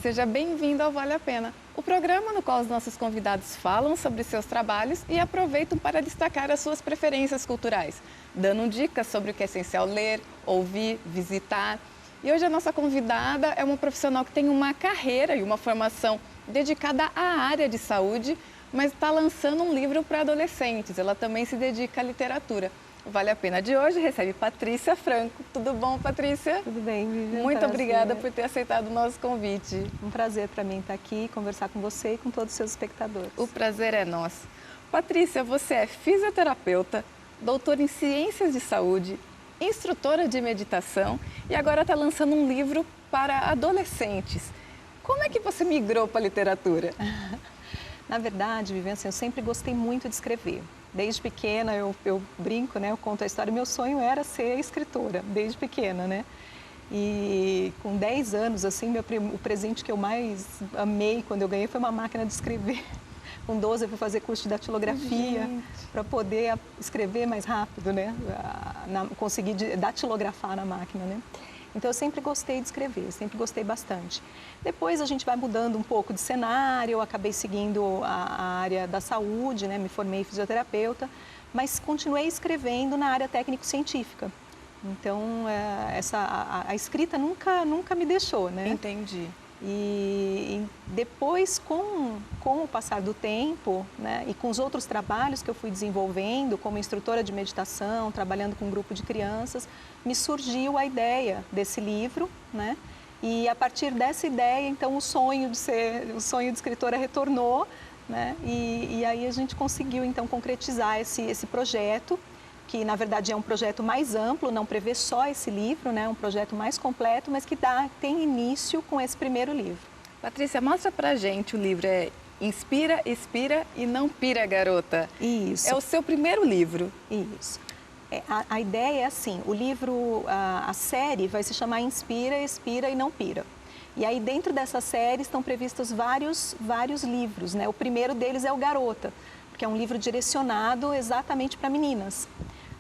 Seja bem-vindo ao Vale a Pena, o programa no qual os nossos convidados falam sobre seus trabalhos e aproveitam para destacar as suas preferências culturais, dando dicas sobre o que é essencial ler, ouvir, visitar. E hoje a nossa convidada é uma profissional que tem uma carreira e uma formação dedicada à área de saúde, mas está lançando um livro para adolescentes. Ela também se dedica à literatura. O Vale a Pena de hoje recebe Patrícia Franco. Tudo bom, Patrícia? Tudo bem, Vivian. Muito obrigada por ter aceitado o nosso convite. Um prazer para mim estar aqui, conversar com você e com todos os seus espectadores. O prazer é nosso. Patrícia, você é fisioterapeuta, doutora em ciências de saúde, instrutora de meditação e agora está lançando um livro para adolescentes. Como é que você migrou para a literatura? Na verdade, Vivian, assim, eu sempre gostei muito de escrever. Desde pequena eu brinco, né? Eu conto a história. Meu sonho era ser escritora, desde pequena, né? E com 10 anos, assim, o presente que eu mais amei quando eu ganhei foi uma máquina de escrever. Com 12 eu fui fazer curso de datilografia para poder escrever mais rápido, né? Conseguir datilografar na máquina, né? Então, eu sempre gostei de escrever, sempre gostei bastante. Depois, a gente vai mudando um pouco de cenário, eu acabei seguindo a área da saúde, né? Me formei fisioterapeuta, mas continuei escrevendo na área técnico-científica. Então, a escrita nunca me deixou, né? Entendi. E depois, com o passar do tempo, né, e com os outros trabalhos que eu fui desenvolvendo, como instrutora de meditação, trabalhando com um grupo de crianças, me surgiu a ideia desse livro, né? E a partir dessa ideia, então, o sonho de escritora retornou, né? E aí a gente conseguiu, então, concretizar esse projeto, que na verdade é um projeto mais amplo, não prevê só esse livro, né? Um projeto mais completo, mas que tem início com esse primeiro livro. Patrícia, mostra pra gente o livro, Inspira, Expira e Não Pira, Garota. Isso. É o seu primeiro livro. Isso. A ideia é assim, o livro, a série vai se chamar Inspira, Expira e Não Pira. E aí dentro dessa série estão previstos vários livros, né? O primeiro deles é o Garota, que é um livro direcionado exatamente para meninas.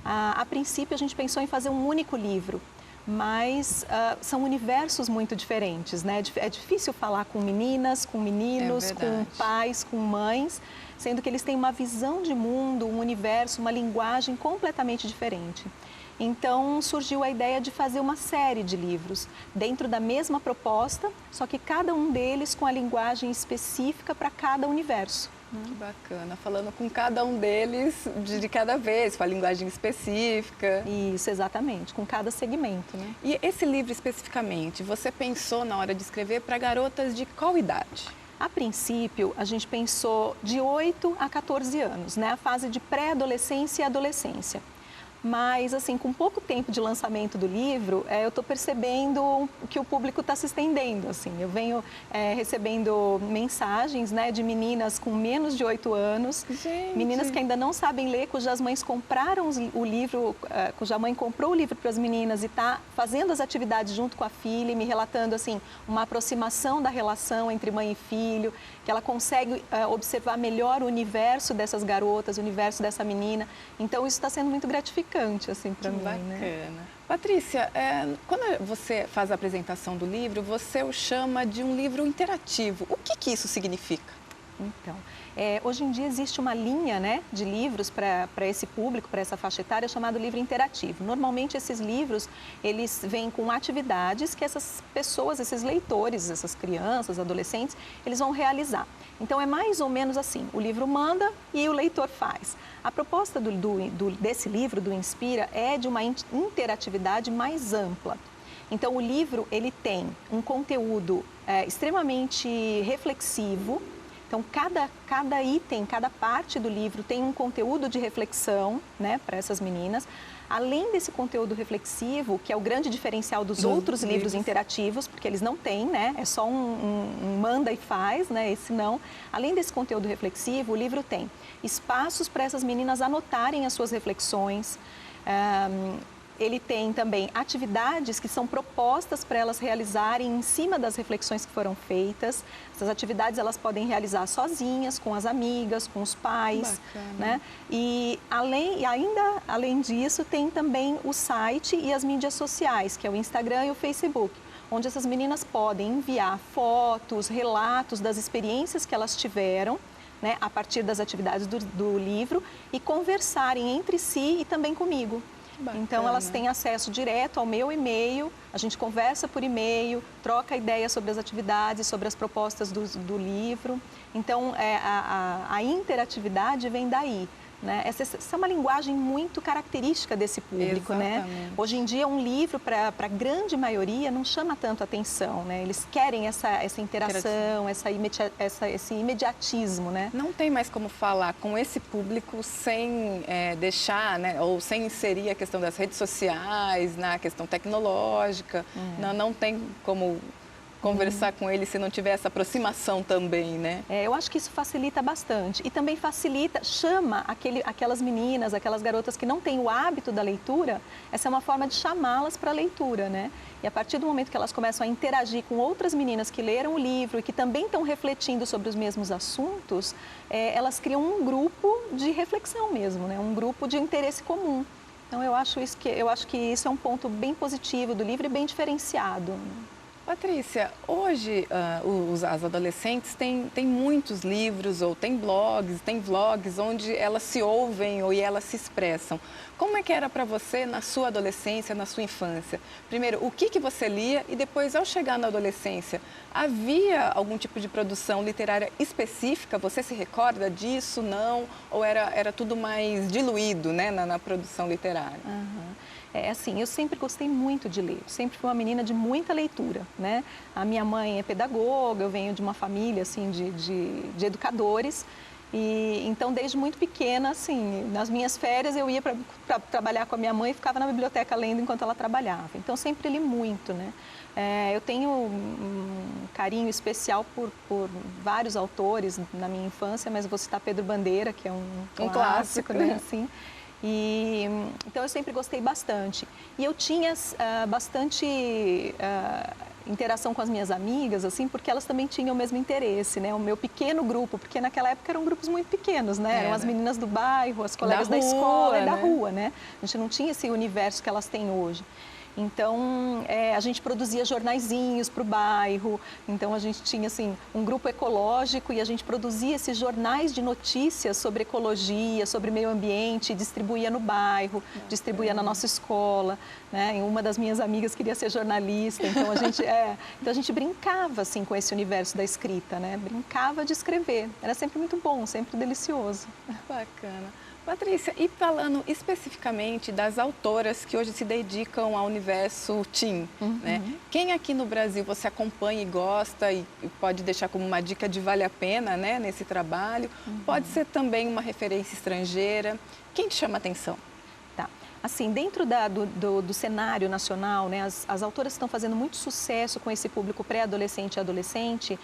A princípio, a gente pensou em fazer um único livro, mas são universos muito diferentes, né? É difícil falar com meninas, com meninos, com pais, com mães, sendo que eles têm uma visão de mundo, um universo, uma linguagem completamente diferente. Então, surgiu a ideia de fazer uma série de livros dentro da mesma proposta, só que cada um deles com a linguagem específica para cada universo. Que bacana, falando com cada um deles de cada vez, com a linguagem específica. Isso, exatamente, com cada segmento, né? E esse livro especificamente, você pensou na hora de escrever para garotas de qual idade? A princípio, a gente pensou de 8 a 14 anos, né? A fase de pré-adolescência e adolescência. Mas, assim, com pouco tempo de lançamento do livro, eu estou percebendo que o público está se estendendo, assim. Eu venho recebendo mensagens, né, de meninas com menos de 8 anos, meninas que ainda não sabem ler, cujas mães compraram o livro, cuja mãe comprou o livro para as meninas e está fazendo as atividades junto com a filha e me relatando, assim, uma aproximação da relação entre mãe e filho, que ela consegue observar melhor o universo dessas garotas, o universo dessa menina. Então, isso está sendo muito gratificante. Assim, para mim, bacana. Né? Patrícia, quando você faz a apresentação do livro, você o chama de um livro interativo. O que isso significa? Então, hoje em dia existe uma linha, né, de livros para esse público, para essa faixa etária, chamado livro interativo. Normalmente esses livros, eles vêm com atividades que essas pessoas, esses leitores, essas crianças, adolescentes, eles vão realizar. Então é mais ou menos assim, o livro manda e o leitor faz. A proposta desse livro, do Inspira, é de uma interatividade mais ampla. Então o livro, ele tem um conteúdo extremamente reflexivo. Então, cada item, cada parte do livro tem um conteúdo de reflexão, né, para essas meninas. Além desse conteúdo reflexivo, que é o grande diferencial dos outros livros interativos, porque eles não têm, né, é só um manda e faz, né, esse não. Além desse conteúdo reflexivo, o livro tem espaços para essas meninas anotarem as suas reflexões. Ele tem também atividades que são propostas para elas realizarem em cima das reflexões que foram feitas. Essas atividades elas podem realizar sozinhas, com as amigas, com os pais, né? E além disso, tem também o site e as mídias sociais, que é o Instagram e o Facebook, onde essas meninas podem enviar fotos, relatos das experiências que elas tiveram, né, a partir das atividades do livro, e conversarem entre si e também comigo. Então, elas têm acesso direto ao meu e-mail, a gente conversa por e-mail, troca ideias sobre as atividades, sobre as propostas do livro. Então, a interatividade vem daí. Né? Essa é uma linguagem muito característica desse público, né? Hoje em dia, um livro, para a grande maioria, não chama tanto atenção, né? Eles querem essa interação, esse imediatismo, né? Não tem mais como falar com esse público sem deixar, né? Ou sem inserir a questão das redes sociais, na questão tecnológica. Não tem como conversar com ele se não tiver essa aproximação também, né? Eu acho que isso facilita bastante e também chama aquelas meninas, aquelas garotas que não têm o hábito da leitura, essa é uma forma de chamá-las para a leitura, né? E a partir do momento que elas começam a interagir com outras meninas que leram o livro e que também estão refletindo sobre os mesmos assuntos, elas criam um grupo de reflexão mesmo, né? Um grupo de interesse comum. Então, eu acho que isso é um ponto bem positivo do livro e bem diferenciado. Patrícia, hoje as adolescentes têm muitos livros ou têm blogs, têm vlogs onde elas se ouvem e elas se expressam. Como é que era para você na sua adolescência, na sua infância? Primeiro, o que você lia e depois, ao chegar na adolescência, havia algum tipo de produção literária específica? Você se recorda disso, não? Ou era tudo mais diluído, né, na produção literária? Assim, eu sempre gostei muito de ler, sempre fui uma menina de muita leitura, né? A minha mãe é pedagoga, eu venho de uma família, assim, de educadores, e então, desde muito pequena, assim, nas minhas férias eu ia para trabalhar com a minha mãe e ficava na biblioteca lendo enquanto ela trabalhava. Então, sempre li muito, né? Eu tenho um carinho especial por vários autores na minha infância, mas vou citar Pedro Bandeira, que é um clássico, né? Assim. Então, eu sempre gostei bastante. E eu tinha bastante interação com as minhas amigas, assim, porque elas também tinham o mesmo interesse, né? O meu pequeno grupo, porque naquela época eram grupos muito pequenos, né? Eram as meninas do bairro, as colegas da escola e da rua, né? A gente não tinha esse universo que elas têm hoje. Então, a gente produzia jornaizinhos para o bairro, então a gente tinha, assim, um grupo ecológico e a gente produzia esses jornais de notícias sobre ecologia, sobre meio ambiente, distribuía no bairro, distribuía na nossa escola, né? E uma das minhas amigas queria ser jornalista, então a gente brincava, assim, com esse universo da escrita, né? Brincava de escrever, era sempre muito bom, sempre delicioso. Bacana. Patrícia, e falando especificamente das autoras que hoje se dedicam ao universo teen, né? Quem aqui no Brasil você acompanha e gosta e pode deixar como uma dica de vale a pena, né, nesse trabalho? Pode ser também uma referência estrangeira. Quem te chama a atenção? Tá. Assim, dentro do cenário nacional, né, as autoras estão fazendo muito sucesso com esse público pré-adolescente e adolescente,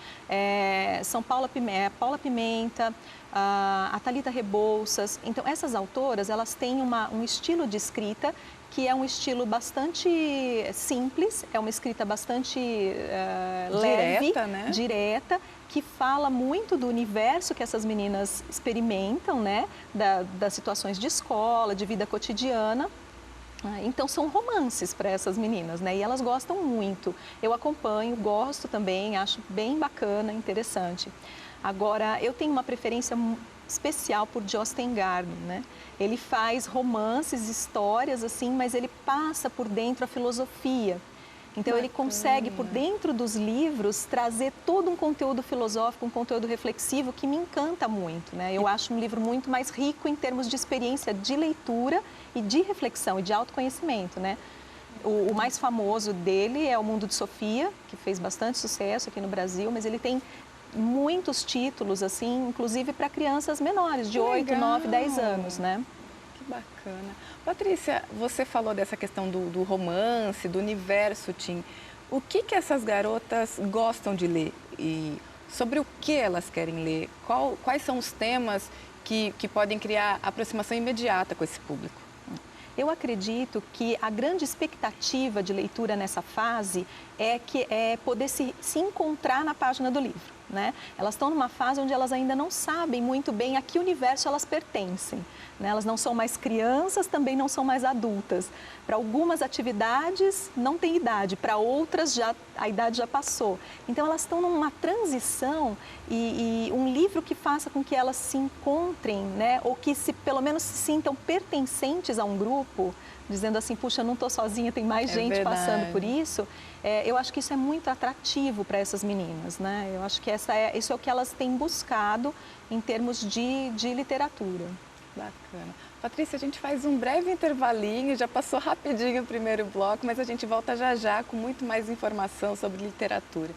são Paula Pimenta, a Thalita Rebouças. Então, essas autoras, elas têm um estilo de escrita que é um estilo bastante simples, é uma escrita bastante leve, direta, né? Direta, que fala muito do universo que essas meninas experimentam, né? Das situações de escola, de vida cotidiana. Então, são romances para essas meninas, né? E elas gostam muito. Eu acompanho, gosto também, acho bem bacana, interessante. Agora, eu tenho uma preferência especial por Jostein Gaarder, né? Ele faz romances, histórias, assim, mas ele passa por dentro a filosofia. Então, ele consegue, por dentro dos livros, trazer todo um conteúdo filosófico, um conteúdo reflexivo que me encanta muito, né? Eu acho um livro muito mais rico em termos de experiência de leitura e de reflexão e de autoconhecimento, né? O mais famoso dele é O Mundo de Sofia, que fez bastante sucesso aqui no Brasil, mas ele tem muitos títulos, assim, inclusive para crianças menores, de 8, 9, 10 anos, né? Que bacana. Patrícia, você falou dessa questão do romance, do universo teen. O que essas garotas gostam de ler? E sobre o que elas querem ler? Quais são os temas que podem criar aproximação imediata com esse público? Eu acredito que a grande expectativa de leitura nessa fase é poder se encontrar na página do livro. né? Elas estão numa fase onde elas ainda não sabem muito bem a que universo elas pertencem, né? Elas não são mais crianças, também não são mais adultas. Para algumas atividades não tem idade, para outras a idade já passou. Então elas estão numa transição e um livro que faça com que elas se encontrem, né? Ou que pelo menos se sintam pertencentes a um grupo, dizendo assim, puxa, eu não estou sozinha, tem mais gente passando por isso. Eu acho que isso é muito atrativo para essas meninas, né? Eu acho que isso é o que elas têm buscado em termos de literatura. Bacana. Patrícia, a gente faz um breve intervalinho, já passou rapidinho o primeiro bloco, mas a gente volta já já com muito mais informação sobre literatura.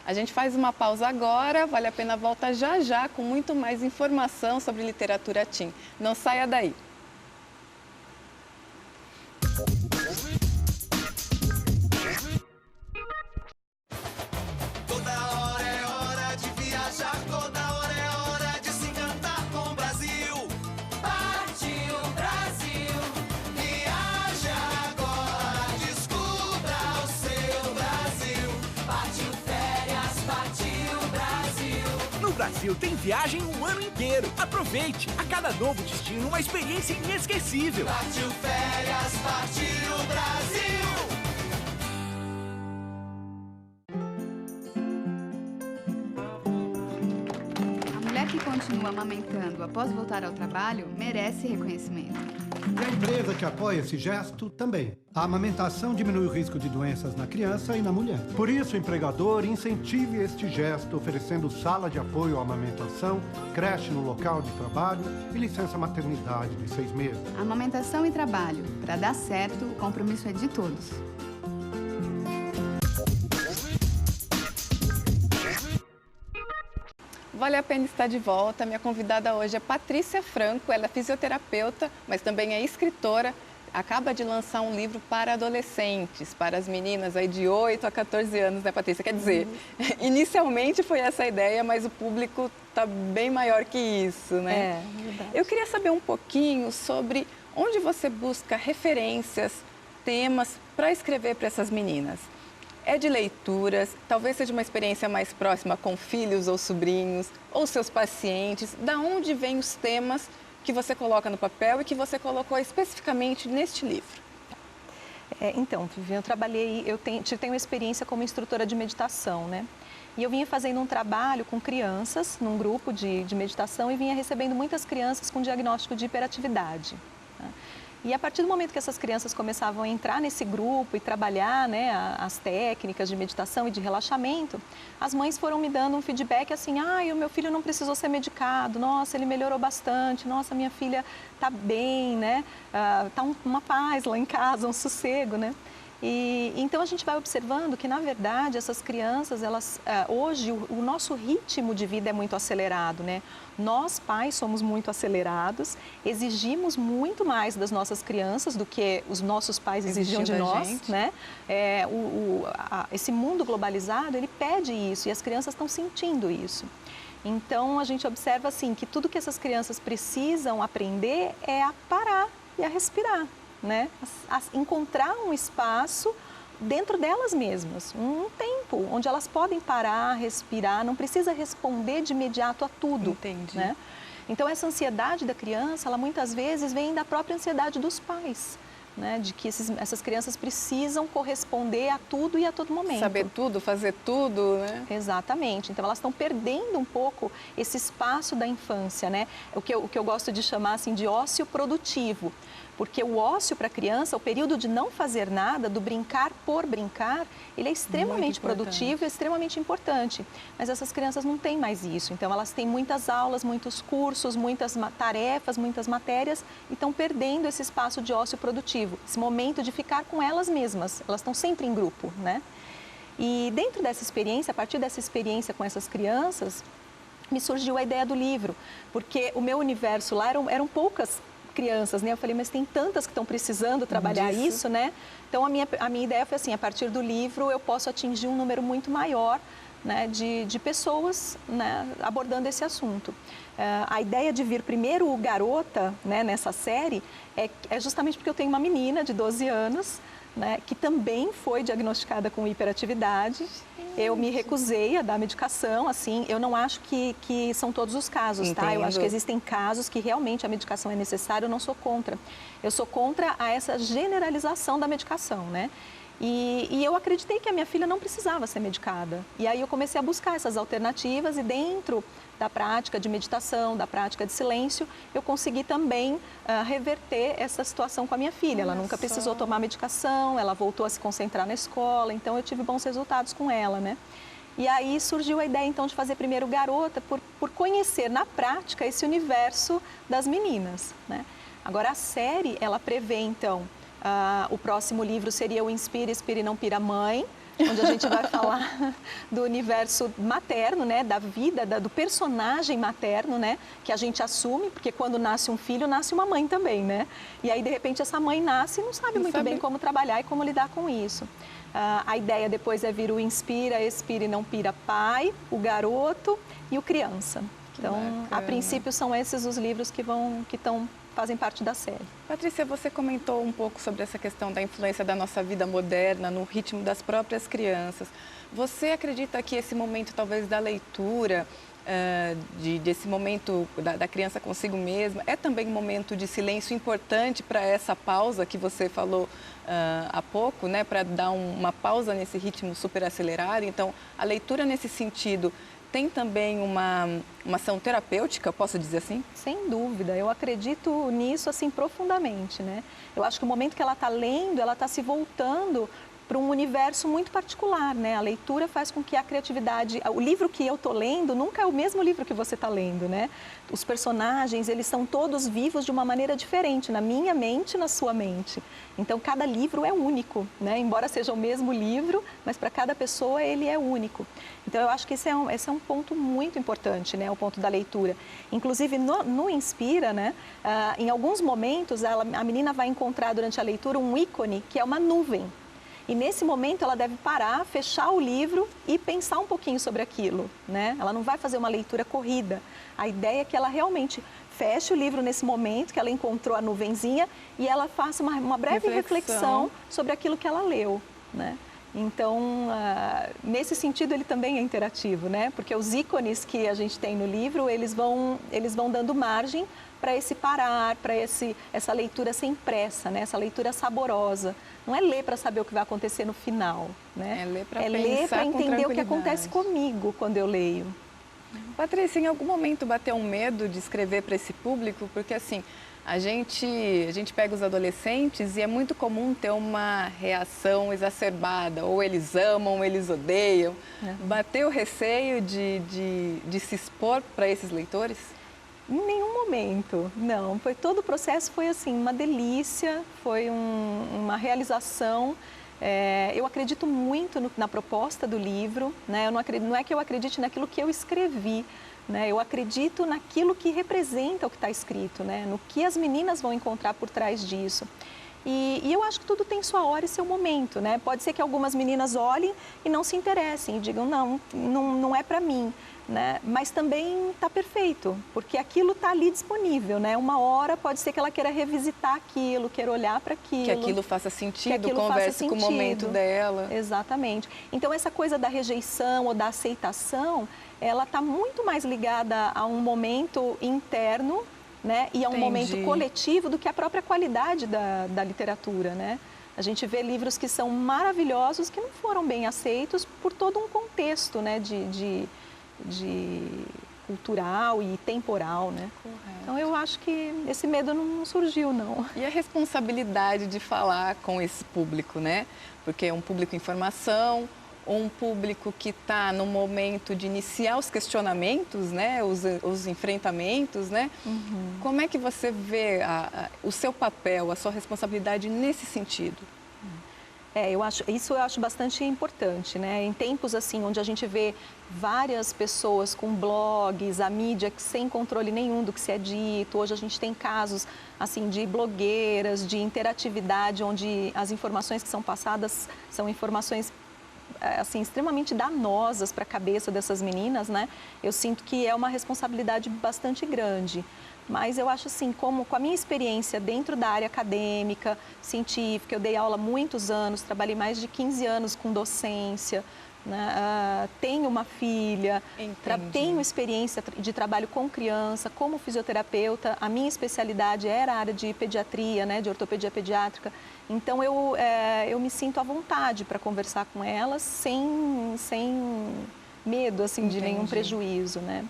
A gente faz uma pausa agora, vale a pena voltar já já com muito mais informação sobre literatura teen. Não saia daí. Brasil tem viagem um ano inteiro. Aproveite! A cada novo destino, uma experiência inesquecível. Partiu férias, partiu Brasil! A mulher que continua amamentando após voltar ao trabalho merece reconhecimento. E a empresa que apoia esse gesto também. A amamentação diminui o risco de doenças na criança e na mulher. Por isso, o empregador incentive este gesto, oferecendo sala de apoio à amamentação, creche no local de trabalho e licença maternidade de 6 meses. Amamentação e trabalho. Para dar certo, o compromisso é de todos. Vale a pena estar de volta. Minha convidada hoje é Patrícia Franco, ela é fisioterapeuta, mas também é escritora. Acaba de lançar um livro para adolescentes, para as meninas aí de 8 a 14 anos, né, Patrícia? Quer dizer, inicialmente foi essa a ideia, mas o público está bem maior que isso, né? É verdade. Eu queria saber um pouquinho sobre onde você busca referências, temas para escrever para essas meninas. É de leituras, talvez seja uma experiência mais próxima com filhos ou sobrinhos, ou seus pacientes. Da onde vêm os temas que você coloca no papel e que você colocou especificamente neste livro? Então, Viviane, eu tenho experiência como instrutora de meditação, né? E eu vinha fazendo um trabalho com crianças, num grupo de meditação, e vinha recebendo muitas crianças com diagnóstico de hiperatividade, né? E a partir do momento que essas crianças começavam a entrar nesse grupo e trabalhar, né, as técnicas de meditação e de relaxamento, as mães foram me dando um feedback assim, o meu filho não precisou ser medicado, nossa, ele melhorou bastante, nossa, minha filha está bem, né, tá uma paz lá em casa, um sossego, né. E então a gente vai observando que, na verdade, essas crianças, hoje o nosso ritmo de vida é muito acelerado, né? Nós, pais, somos muito acelerados, exigimos muito mais das nossas crianças do que os nossos pais exigiam de nós, né? Esse mundo globalizado, ele pede isso e as crianças estão sentindo isso. Então, a gente observa, assim, que tudo que essas crianças precisam aprender é a parar e a respirar, né? A encontrar um espaço dentro delas mesmas, um tempo onde elas podem parar, respirar, não precisa responder de imediato a tudo. Entendi. Né? Então, essa ansiedade da criança, ela muitas vezes vem da própria ansiedade dos pais, né? De que essas crianças precisam corresponder a tudo e a todo momento. Saber tudo, fazer tudo, né? Exatamente. Então, elas estão perdendo um pouco esse espaço da infância, né? O que eu gosto de chamar assim de ócio produtivo. Porque o ócio para a criança, o período de não fazer nada, do brincar por brincar, ele é extremamente produtivo e extremamente importante. Mas essas crianças não têm mais isso. Então, elas têm muitas aulas, muitos cursos, muitas tarefas, muitas matérias e estão perdendo esse espaço de ócio produtivo, esse momento de ficar com elas mesmas. Elas estão sempre em grupo, né? E dentro dessa experiência, a partir dessa experiência com essas crianças, me surgiu a ideia do livro, porque o meu universo lá eram poucas crianças, né? Eu falei, mas tem tantas que estão precisando trabalhar isso, né? Então, a minha ideia foi assim, a partir do livro eu posso atingir um número muito maior, né, de pessoas, né, abordando esse assunto. A ideia de vir primeiro o Garota, né, nessa série é justamente porque eu tenho uma menina de 12 anos, né, que também foi diagnosticada com hiperatividade. Eu me recusei a dar medicação, assim, eu não acho que são todos os casos, tá? Eu acho que existem casos que realmente a medicação é necessária, eu não sou contra. Eu sou contra essa generalização da medicação, né? E eu acreditei que a minha filha não precisava ser medicada. E aí eu comecei a buscar essas alternativas e dentro da prática de meditação, da prática de silêncio, eu consegui também reverter essa situação com a minha filha. Ela nunca precisou tomar medicação, ela voltou a se concentrar na escola, então eu tive bons resultados com ela, né? E aí surgiu a ideia então de fazer primeiro Garota, por conhecer na prática esse universo das meninas, né? Agora a série, ela prevê então, o próximo livro seria o Inspira, Inspire, Não Pira Mãe, onde a gente vai falar do universo materno, né, da vida, do personagem materno, né, que a gente assume, porque quando nasce um filho, nasce uma mãe também, né? E aí, de repente, essa mãe nasce e não sabe muito bem como trabalhar e como lidar com isso. A ideia depois é vir o Inspira, Expire, Não Pira Pai, o Garoto e o Criança. Então, a princípio, são esses os livros que fazem parte da série. Patrícia, você comentou um pouco sobre essa questão da influência da nossa vida moderna no ritmo das próprias crianças. Você acredita que esse momento, talvez, da leitura, desse momento da criança consigo mesma, é também um momento de silêncio importante para essa pausa que você falou há pouco, né? Para dar uma pausa nesse ritmo super acelerado? Então, a leitura nesse sentido tem também uma ação terapêutica, posso dizer assim? Sem dúvida, eu acredito nisso assim profundamente, né? Eu acho que o momento que ela está lendo, ela está se voltando para um universo muito particular, né? A leitura faz com que a criatividade... O livro que eu estou lendo nunca é o mesmo livro que você está lendo, né? Os personagens, eles são todos vivos de uma maneira diferente, na minha mente e na sua mente. Então, cada livro é único, né? Embora seja o mesmo livro, mas para cada pessoa ele é único. Então, eu acho que esse é um ponto muito importante, né? O ponto da leitura. Inclusive, no Inspira, né? Em alguns momentos, a menina vai encontrar durante a leitura um ícone que é uma nuvem. E nesse momento ela deve parar, fechar o livro e pensar um pouquinho sobre aquilo, né? Ela não vai fazer uma leitura corrida. A ideia é que ela realmente feche o livro nesse momento, que ela encontrou a nuvenzinha e ela faça uma breve reflexão sobre aquilo que ela leu, né? Então, nesse sentido, ele também é interativo, né? Porque os ícones que a gente tem no livro, eles vão dando margem para esse parar, para essa leitura sem pressa, né? Essa leitura saborosa. Não é ler para saber o que vai acontecer no final, né? É ler para entender o que acontece comigo quando eu leio. Patrícia, em algum momento bateu um medo de escrever para esse público? Porque, assim, a gente pega os adolescentes e é muito comum ter uma reação exacerbada. Ou eles amam, ou eles odeiam. Bateu o receio de se expor para esses leitores? Em nenhum momento, não. Todo o processo foi assim, uma delícia, foi uma realização. Eu acredito muito na proposta do livro, né? Não é que eu acredite naquilo que eu escrevi, né? Eu acredito naquilo que representa o que está escrito, né? No que as meninas vão encontrar por trás disso. E eu acho que tudo tem sua hora e seu momento, né? Pode ser que algumas meninas olhem e não se interessem e digam, não é para mim. Né? Mas também está perfeito, porque aquilo está ali disponível, né? Uma hora pode ser que ela queira revisitar aquilo, queira olhar para aquilo. Que aquilo faça sentido, converse com o momento dela. Exatamente. Então, essa coisa da rejeição ou da aceitação, ela está muito mais ligada a um momento interno, né? E a um momento coletivo do que a própria qualidade da literatura, né? A gente vê livros que são maravilhosos, que não foram bem aceitos por todo um contexto, né? de cultural e temporal, né? Correto. Então, eu acho que esse medo não surgiu, não. E a responsabilidade de falar com esse público, né? Porque é um público em formação, um público que está no momento de iniciar os questionamentos, né? Os enfrentamentos, né? Como é que você vê o seu papel, a sua responsabilidade nesse sentido? Eu acho bastante importante, né? Em tempos assim, onde a gente vê várias pessoas com blogs, a mídia sem controle nenhum do que se é dito. Hoje a gente tem casos assim de blogueiras, de interatividade, onde as informações que são passadas são informações assim extremamente danosas para a cabeça dessas meninas, né? Eu sinto que é uma responsabilidade bastante grande. Mas eu acho assim, como com a minha experiência dentro da área acadêmica, científica, eu dei aula há muitos anos, trabalhei mais de 15 anos com docência, né? Tenho uma filha, tenho experiência de trabalho com criança, como fisioterapeuta, a minha especialidade era a área de pediatria, né, de ortopedia pediátrica, então eu me sinto à vontade para conversar com elas sem medo assim, de nenhum prejuízo, né?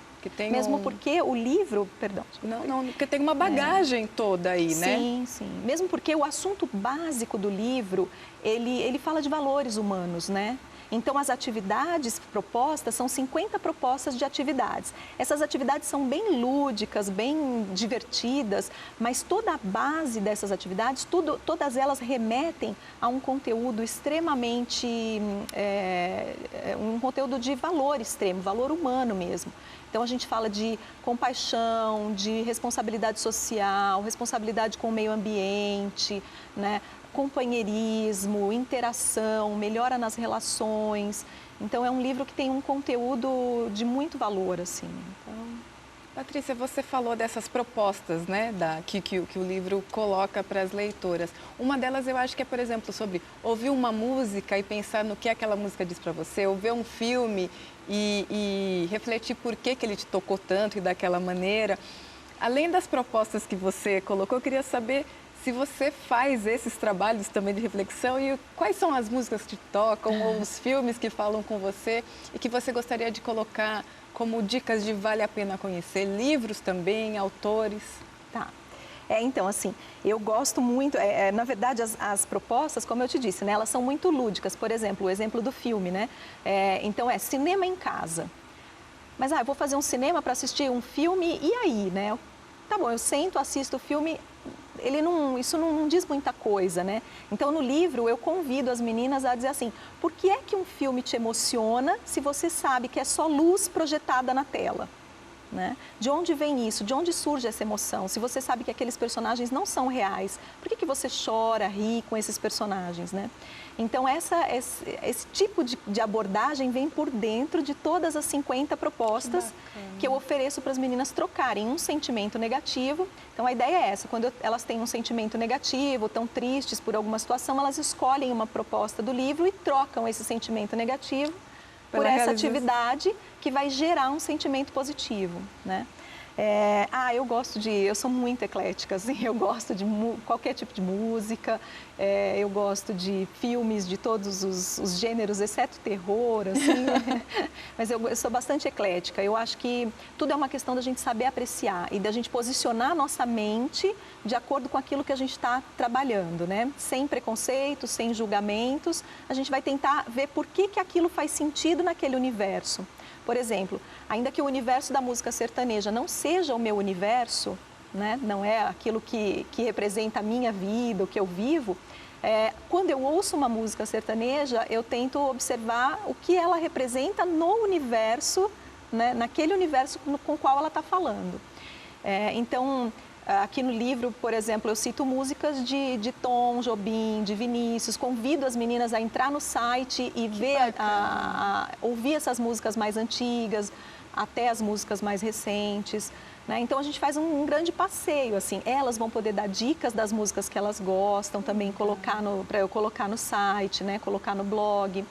Mesmo porque o livro, perdão. Não, porque tem uma bagagem toda aí, né? Sim, sim. Mesmo porque o assunto básico do livro, ele fala de valores humanos, né? Então, as atividades propostas são 50 propostas de atividades. Essas atividades são bem lúdicas, bem divertidas, mas toda a base dessas atividades, todas elas remetem a um conteúdo extremamente, um conteúdo de valor extremo, valor humano mesmo. Então, a gente fala de compaixão, de responsabilidade social, responsabilidade com o meio ambiente, né? Companheirismo, interação, melhora nas relações. Então, é um livro que tem um conteúdo de muito valor, assim. Então... Patrícia, você falou dessas propostas, né, que o livro coloca para as leitoras. Uma delas eu acho que é, por exemplo, sobre ouvir uma música e pensar no que aquela música diz para você, ou ver um filme e refletir por que ele te tocou tanto e daquela maneira. Além das propostas que você colocou, eu queria saber se você faz esses trabalhos também de reflexão e quais são as músicas que te tocam ou os filmes que falam com você e que você gostaria de colocar como dicas de vale a pena conhecer, livros também, autores. Tá. Então, assim, eu gosto muito, na verdade, as propostas, como eu te disse, né, elas são muito lúdicas. Por exemplo, o exemplo do filme, né? Então, cinema em casa. Mas, eu vou fazer um cinema para assistir um filme, e aí, né? Tá bom, eu sento, assisto o filme, isso não diz muita coisa, né? Então, no livro, eu convido as meninas a dizer assim, por que é que um filme te emociona se você sabe que é só luz projetada na tela? Né? De onde vem isso? De onde surge essa emoção? Se você sabe que aqueles personagens não são reais, por que você chora, ri com esses personagens, né? Então, esse tipo de abordagem vem por dentro de todas as 50 propostas que eu ofereço para as meninas trocarem um sentimento negativo. Então, a ideia é essa, quando elas têm um sentimento negativo, estão tristes por alguma situação, elas escolhem uma proposta do livro e trocam esse sentimento negativo por essa atividade que vai gerar um sentimento positivo, né? Eu sou muito eclética, assim, eu gosto de qualquer tipo de música, eu gosto de filmes de todos os gêneros, exceto terror, assim, mas eu sou bastante eclética. Eu acho que tudo é uma questão da gente saber apreciar e da gente posicionar a nossa mente de acordo com aquilo que a gente está trabalhando, né? Sem preconceitos, sem julgamentos, a gente vai tentar ver por que aquilo faz sentido naquele universo. Por exemplo, ainda que o universo da música sertaneja não seja o meu universo, né? Não é aquilo que representa a minha vida, o que eu vivo, quando eu ouço uma música sertaneja, eu tento observar o que ela representa no universo, né? Naquele universo com o qual ela está falando. Então, aqui no livro, por exemplo, eu cito músicas de Tom, Jobim, de Vinícius, convido as meninas a entrar no site e ver, ouvir essas músicas mais antigas, até as músicas mais recentes, né? Então, a gente faz um grande passeio, assim, elas vão poder dar dicas das músicas que elas gostam, também para eu colocar no site, né? Colocar no blog.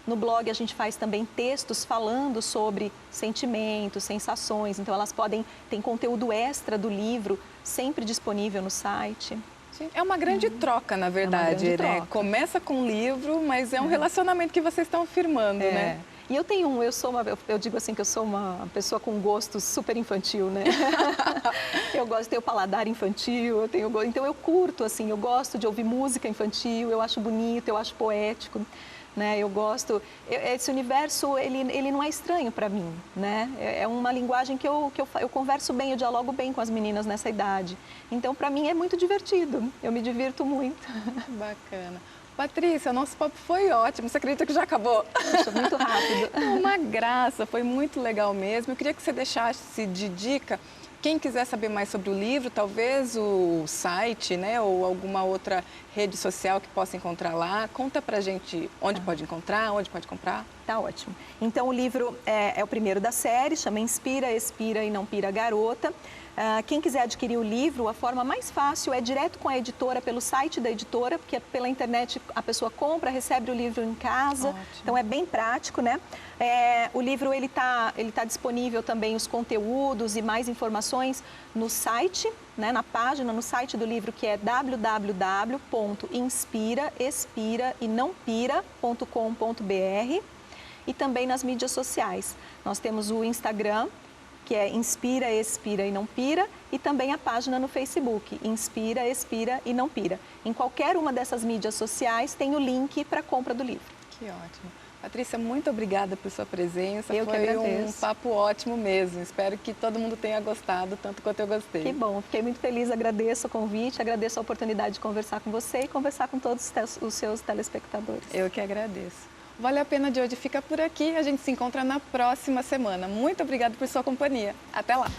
No blog a gente faz também textos falando sobre sentimentos, sensações, então elas tem conteúdo extra do livro sempre disponível no site. Sim, é uma grande troca, na verdade, né? Troca. Começa com um livro, mas é um relacionamento que vocês estão firmando, né? E eu digo assim que eu sou uma pessoa com gosto super infantil, né? Eu gosto de ter o paladar infantil, então eu curto, assim, eu gosto de ouvir música infantil, eu acho bonito, eu acho poético. Né, eu gosto, esse universo, ele não é estranho para mim, né? É uma linguagem que eu converso bem, eu dialogo bem com as meninas nessa idade. Então, para mim, é muito divertido, eu me divirto muito. Bacana. Patrícia, nosso papo foi ótimo, você acredita que já acabou? Poxa, muito rápido. Uma graça, foi muito legal mesmo. Eu queria que você deixasse de dica, quem quiser saber mais sobre o livro, talvez o site, né, ou alguma outra rede social que possa encontrar lá. Conta pra gente onde pode encontrar, onde pode comprar. Tá ótimo. Então, o livro é o primeiro da série, chama Inspira, Expira e Não Pira Garota. Quem quiser adquirir o livro, a forma mais fácil é direto com a editora, pelo site da editora, porque pela internet a pessoa compra, recebe o livro em casa. Ótimo. Então é bem prático, né? O livro ele tá disponível também, os conteúdos e mais informações no site, né, na página, no site do livro, que é www.inspiraespiraenãopira.com.br, e também nas mídias sociais. Nós temos o Instagram, que é Inspira, Expira e Não Pira, e também a página no Facebook, Inspira, Expira e Não Pira. Em qualquer uma dessas mídias sociais tem o link para a compra do livro. Que ótimo. Patrícia, muito obrigada por sua presença. Eu que agradeço. Foi um papo ótimo mesmo. Espero que todo mundo tenha gostado, tanto quanto eu gostei. Que bom, fiquei muito feliz, agradeço o convite, agradeço a oportunidade de conversar com você e conversar com todos os seus telespectadores. Eu que agradeço. Vale a Pena de hoje fica por aqui. A gente se encontra na próxima semana. Muito obrigada por sua companhia. Até lá!